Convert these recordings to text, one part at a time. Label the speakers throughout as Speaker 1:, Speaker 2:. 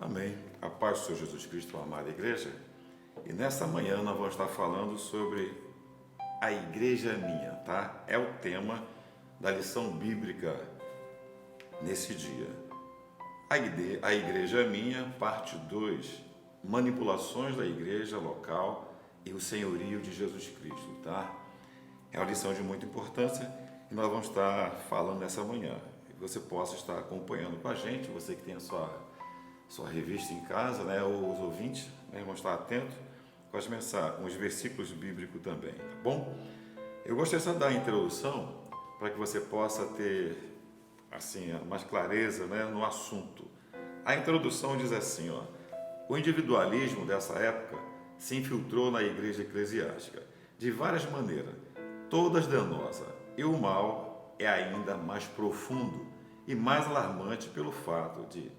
Speaker 1: Amém. A paz do Senhor Jesus Cristo, amada igreja. E nessa manhã nós vamos estar falando sobre a igreja minha, tá? É o tema da lição bíblica nesse dia. A igreja minha, parte 2, manipulações da igreja local e o senhorio de Jesus Cristo, tá? É uma lição de muita importância e nós vamos estar falando nessa manhã. Que você possa estar acompanhando com a gente, você que tem a sua revista em casa, né? Os ouvintes, né? Vão estar atentos com as mensagens, com os versículos bíblicos também, tá bom? Eu gostaria só de dar a introdução para que você possa ter assim mais clareza, né, no assunto. A introdução diz assim, ó: o individualismo dessa época se infiltrou na igreja eclesiástica de várias maneiras, todas danosas, e o mal é ainda mais profundo e mais alarmante pelo fato de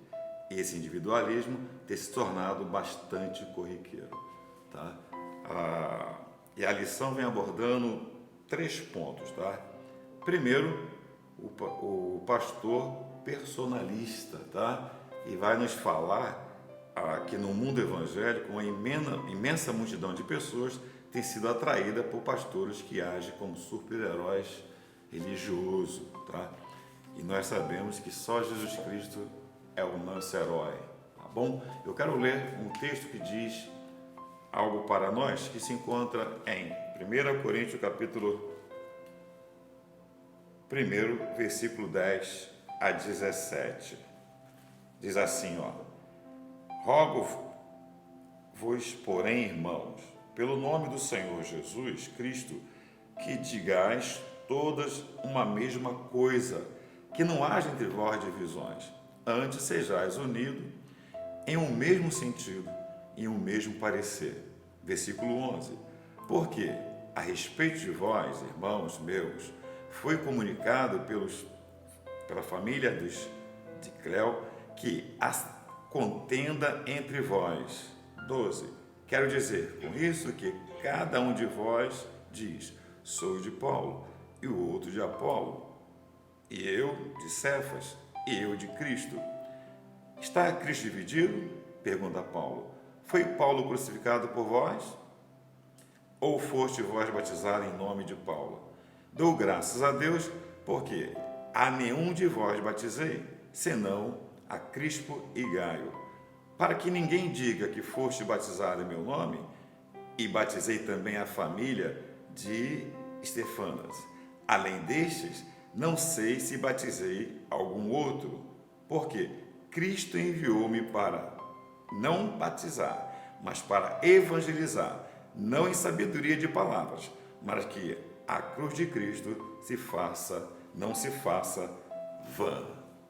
Speaker 1: esse individualismo ter se tornado bastante corriqueiro, tá? E a lição vem abordando 3 pontos, tá? Primeiro, o pastor personalista, tá? E vai nos falar que no mundo evangélico uma imensa multidão de pessoas tem sido atraída por pastores que agem como super-heróis religiosos, tá? E nós sabemos que só Jesus Cristo é o nosso herói, tá bom? Eu quero ler um texto que diz algo para nós, que se encontra em 1 Coríntios capítulo 1, versículo 10 a 17. Diz assim, ó: rogo-vos, porém, irmãos, pelo nome do Senhor Jesus Cristo, que digais todas uma mesma coisa, que não haja entre vós divisões, antes sejais unidos em um mesmo sentido, em um mesmo parecer. Versículo 11. Porque, a respeito de vós, irmãos meus, foi comunicado pela família de Cleo que a contenda entre vós. 12. Quero dizer com isso que cada um de vós diz: sou de Paulo, e o outro de Apolo, e eu de Cefas, e eu de Cristo. Está Cristo dividido? Pergunta Paulo. Foi Paulo crucificado por vós? Ou foste vós batizados em nome de Paulo? Dou graças a Deus, porque a nenhum de vós batizei, senão a Crispo e Gaio, para que ninguém diga que foste batizado em meu nome, e batizei também a família de Estefanas. Além destes, não sei se batizei algum outro, porque Cristo enviou-me para não batizar, mas para evangelizar, não em sabedoria de palavras, mas que a cruz de Cristo não se faça vã.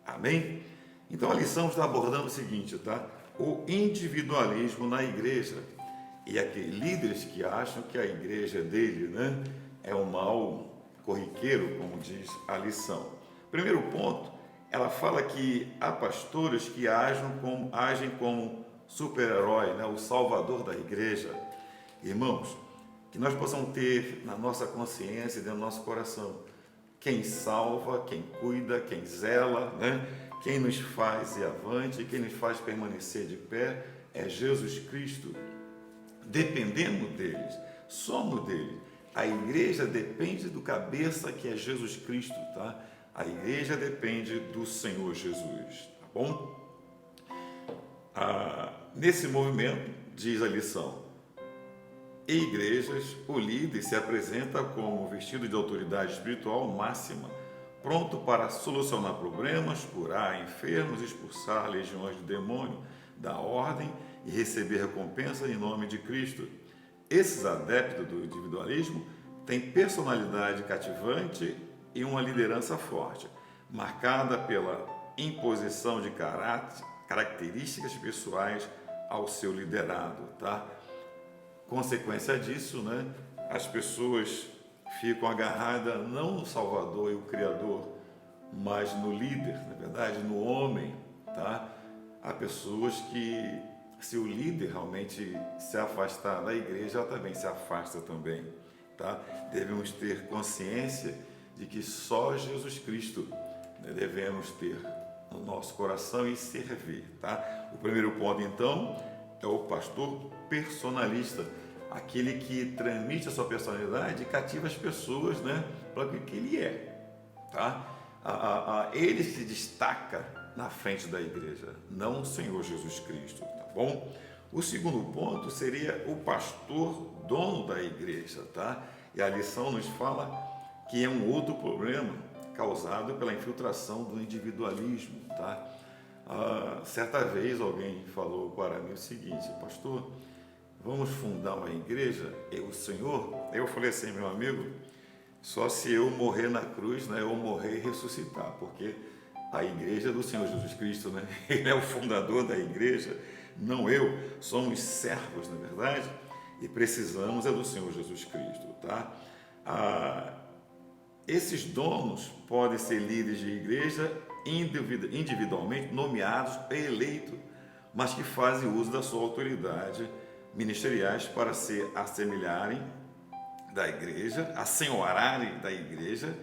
Speaker 1: Amém? Então a lição está abordando o seguinte, tá? O individualismo na igreja. E aqueles líderes que acham que a igreja dele, né, é um mal corriqueiro, como diz a lição. Primeiro ponto, ela fala que há pastores que agem como super-herói, né, o salvador da igreja. Irmãos, que nós possamos ter na nossa consciência e dentro do nosso coração quem salva, quem cuida, quem zela, né? Quem nos faz ir avante, quem nos faz permanecer de pé é Jesus Cristo. Dependemos deles, somos dele. A igreja depende do cabeça, que é Jesus Cristo, tá? A igreja depende do Senhor Jesus, tá bom? Nesse movimento, diz a lição, em igrejas, o líder se apresenta como vestido de autoridade espiritual máxima, pronto para solucionar problemas, curar enfermos, expulsar legiões de demônio da ordem e receber recompensa em nome de Cristo. Esses adeptos do individualismo têm personalidade cativante e uma liderança forte, marcada pela imposição de características pessoais ao seu liderado, tá? Consequência disso, né, as pessoas ficam agarradas não no Salvador e o Criador, mas no líder, na verdade, no homem, tá? Há pessoas que, se o líder realmente se afastar da igreja, ela também se afasta também, tá? Devemos ter consciência de que só Jesus Cristo, né, devemos ter no nosso coração e servir, tá? O primeiro ponto, então, é o pastor personalista, aquele que transmite a sua personalidade e cativa as pessoas, né, para o que ele é, tá? Ele se destaca na frente da igreja, não o Senhor Jesus Cristo, tá bom? O segundo ponto seria o pastor dono da igreja, tá? E a lição nos fala que é um outro problema causado pela infiltração do individualismo, tá? Certa vez alguém falou para mim o seguinte: pastor, vamos fundar uma igreja, o senhor? Eu falei assim: meu amigo, só se eu morrer na cruz, né, ou morrer e ressuscitar, porque a igreja é do Senhor Jesus Cristo, né? Ele é o fundador da igreja, não eu. Somos servos, na verdade, e precisamos do Senhor Jesus Cristo, tá? Esses donos podem ser líderes de igreja individualmente nomeados e eleitos, mas que fazem uso da sua autoridade ministeriais para se assemelharem da igreja, assenhorarem da igreja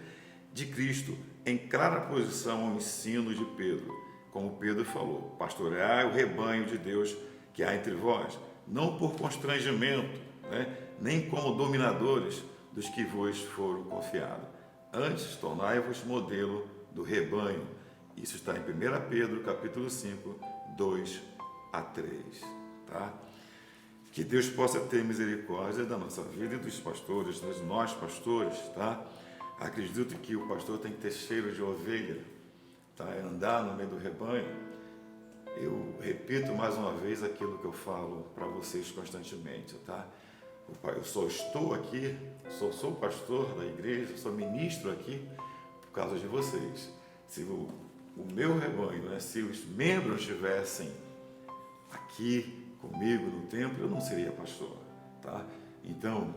Speaker 1: de Cristo, em clara posição ao ensino de Pedro. Como Pedro falou: pastoreai o rebanho de Deus que há entre vós, não por constrangimento, né, nem como dominadores dos que vos foram confiados. Antes, tornai-vos modelo do rebanho. Isso está em 1 Pedro, capítulo 5, 2 a 3. Tá? Que Deus possa ter misericórdia da nossa vida e dos pastores, de nós pastores, tá? Acredito que o pastor tem que ter cheiro de ovelha, tá? Andar no meio do rebanho. Eu repito mais uma vez aquilo que eu falo para vocês constantemente, tá? Eu só estou aqui, sou pastor da igreja, sou ministro aqui por causa de vocês. Se o meu rebanho, né, se os membros estivessem aqui comigo no templo, eu não seria pastor, tá? Então,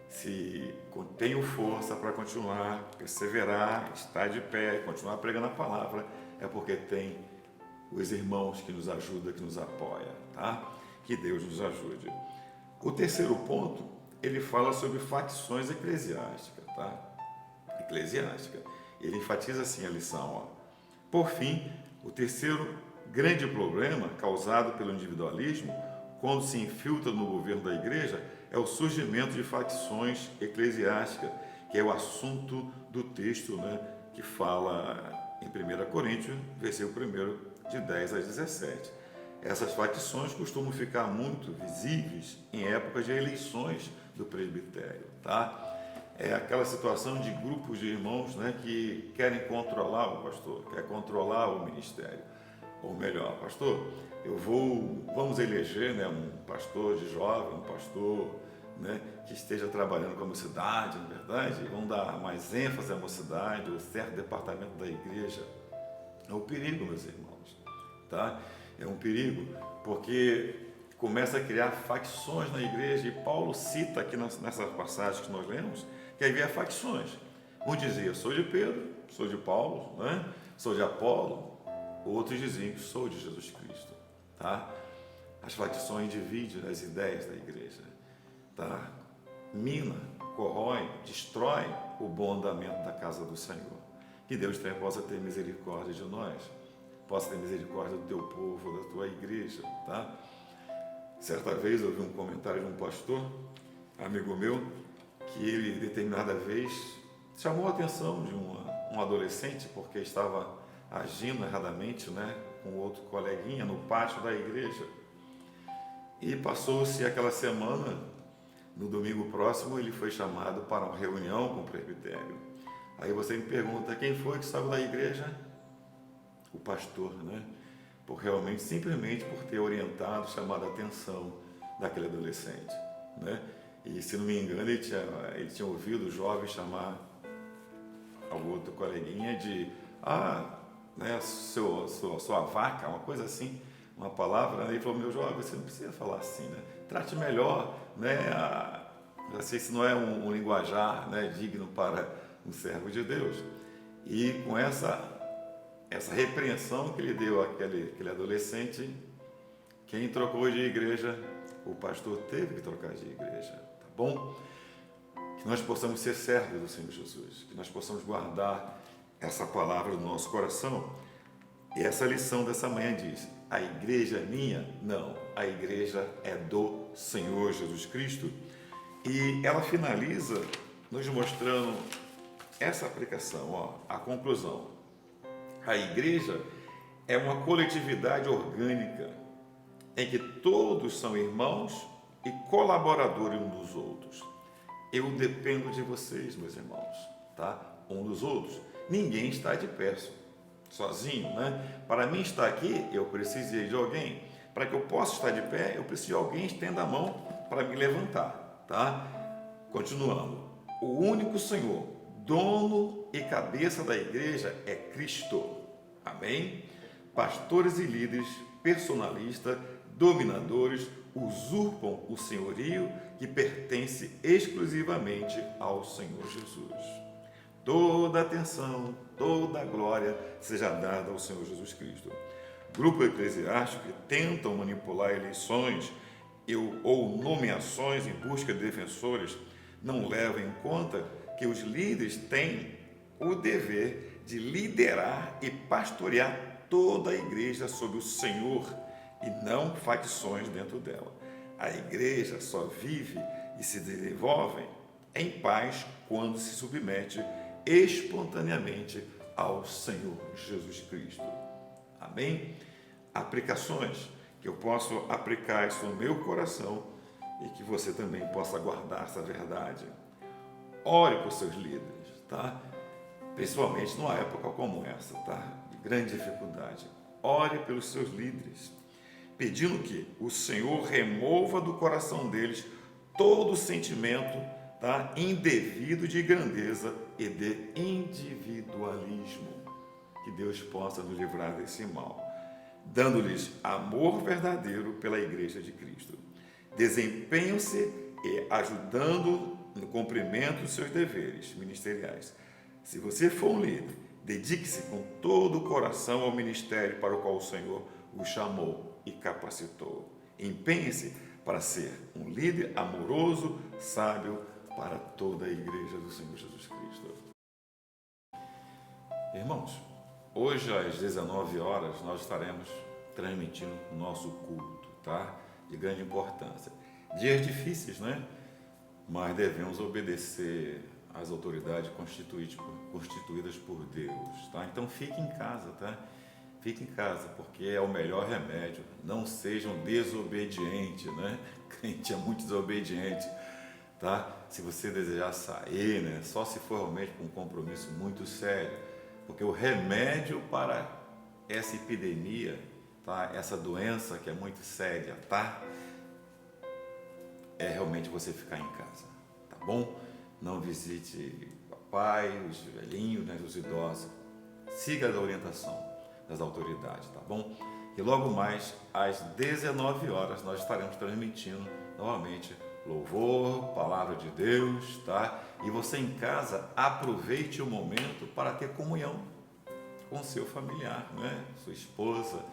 Speaker 1: se tenho força para continuar, perseverar, estar de pé, continuar pregando a palavra, é porque tem os irmãos que nos ajudam, que nos apoiam, tá? Que Deus nos ajude. O terceiro ponto, ele fala sobre facções eclesiásticas, tá? Eclesiástica. Ele enfatiza assim a lição, ó. Por fim, o terceiro grande problema causado pelo individualismo, quando se infiltra no governo da igreja, é o surgimento de facções eclesiásticas, que é o assunto do texto, né, que fala em 1 Coríntios, versículo 1, de 10 a 17. Essas facções costumam ficar muito visíveis em épocas de eleições do presbitério, tá? É aquela situação de grupos de irmãos, né, que querem controlar o pastor, querem controlar o ministério. Ou melhor, pastor, vamos eleger, né, um pastor de jovem, um pastor, né, que esteja trabalhando com a mocidade, na verdade, vamos dar mais ênfase à mocidade, ou certo departamento da igreja. É um perigo, meus irmãos, tá? É um perigo, porque começa a criar facções na igreja, e Paulo cita aqui nessas passagens que nós lemos, que havia facções. Um dizia: sou de Pedro, sou de Paulo, né? Sou de Apolo. Outros diziam que sou de Jesus Cristo, tá? As facções dividem as ideias da igreja, tá? Mina, corrói, destrói o bom andamento da casa do Senhor. Que Deus também possa ter misericórdia de nós, possa ter misericórdia do teu povo, da tua igreja, tá? Certa vez eu ouvi um comentário de um pastor, amigo meu, que ele, determinada vez, chamou a atenção de um adolescente porque estava agindo erradamente, né, com outro coleguinha no pátio da igreja. E passou-se aquela semana, no domingo próximo, ele foi chamado para uma reunião com o presbitério. Aí você me pergunta: quem foi que estava da igreja? O pastor, né? Realmente, simplesmente por ter orientado, chamado a atenção daquele adolescente, né? E, se não me engano, ele tinha ouvido o jovem chamar ao outro coleguinha de né, sua vaca, uma coisa assim, uma palavra, né? Ele falou: meu jovem, você não precisa falar assim, né? Trate melhor, né? Já sei se não é um linguajar, né, digno para um servo de Deus. E com essa repreensão que ele deu àquele adolescente, quem trocou de igreja? O pastor teve que trocar de igreja, tá bom? Que nós possamos ser servos do Senhor Jesus, que nós possamos guardar essa palavra no nosso coração, E essa lição dessa manhã diz: a igreja é minha? Não, a igreja é do Senhor Jesus Cristo. E ela finaliza nos mostrando essa aplicação, ó, a conclusão. A igreja é uma coletividade orgânica em que todos são irmãos e colaboradores uns dos outros. Eu dependo de vocês, meus irmãos, tá? Um dos outros. Ninguém está de pé sozinho, né? Para mim estar aqui, eu precisei de alguém. Para que eu possa estar de pé, eu preciso de alguém estenda a mão para me levantar, tá? Continuando. O único Senhor, dono e cabeça da igreja é Cristo. Amém? Pastores e líderes, personalistas, dominadores, usurpam o senhorio que pertence exclusivamente ao Senhor Jesus. Toda atenção, toda a glória seja dada ao Senhor Jesus Cristo. Grupo eclesiástico que tentam manipular eleições ou nomeações em busca de defensores não levam em conta que os líderes têm o dever de liderar e pastorear toda a igreja sob o Senhor e não facções dentro dela. A igreja só vive e se desenvolve em paz quando se submete espontaneamente ao Senhor Jesus Cristo. Amém? Aplicações que eu posso aplicar isso no meu coração e que você também possa guardar essa verdade. Ore por seus líderes, tá? Principalmente numa época como essa, tá? De grande dificuldade. Ore pelos seus líderes, pedindo que o Senhor remova do coração deles todo sentimento, tá? Indevido de grandeza e de individualismo. Que Deus possa nos livrar desse mal, dando-lhes amor verdadeiro pela Igreja de Cristo. Desempenham-se e ajudando no cumprimento dos seus deveres ministeriais. Se você for um líder, dedique-se com todo o coração ao ministério para o qual o Senhor o chamou e capacitou. Empenhe-se para ser um líder amoroso, sábio para toda a Igreja do Senhor Jesus Cristo. Irmãos, hoje às 19 horas nós estaremos transmitindo o nosso culto, tá? De grande importância. Dias difíceis, né? Mas devemos obedecer às autoridades constituídas por Deus, tá? Então fique em casa, tá? Fique em casa, porque é o melhor remédio. Não sejam desobedientes, né? Crente é muito desobediente, tá? Se você desejar sair, né? Só se for realmente com um compromisso muito sério, porque o remédio para essa epidemia, tá? Essa doença que é muito séria, tá? É realmente você ficar em casa, tá bom? Não visite papai, os velhinhos, né, os idosos. Siga a orientação das autoridades, tá bom? E logo mais, às 19 horas, nós estaremos transmitindo novamente louvor, palavra de Deus, tá? E você em casa, aproveite o momento para ter comunhão com seu familiar, né? Sua esposa,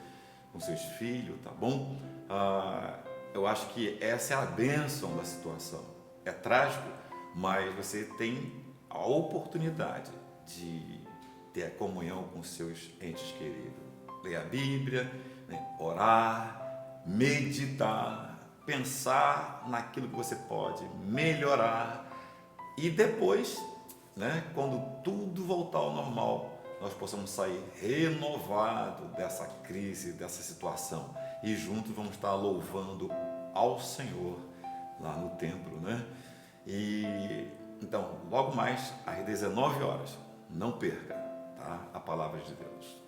Speaker 1: com seus filhos, tá bom? Eu acho que essa é a bênção da situação. É trágico, mas você tem a oportunidade de ter a comunhão com seus entes queridos. Ler a Bíblia, né? Orar, meditar, pensar naquilo que você pode melhorar e depois, né, quando tudo voltar ao normal, nós possamos sair renovados dessa crise, dessa situação e juntos vamos estar louvando ao Senhor lá no templo, né? E então, logo mais às 19 horas, não perca, tá? A palavra de Deus.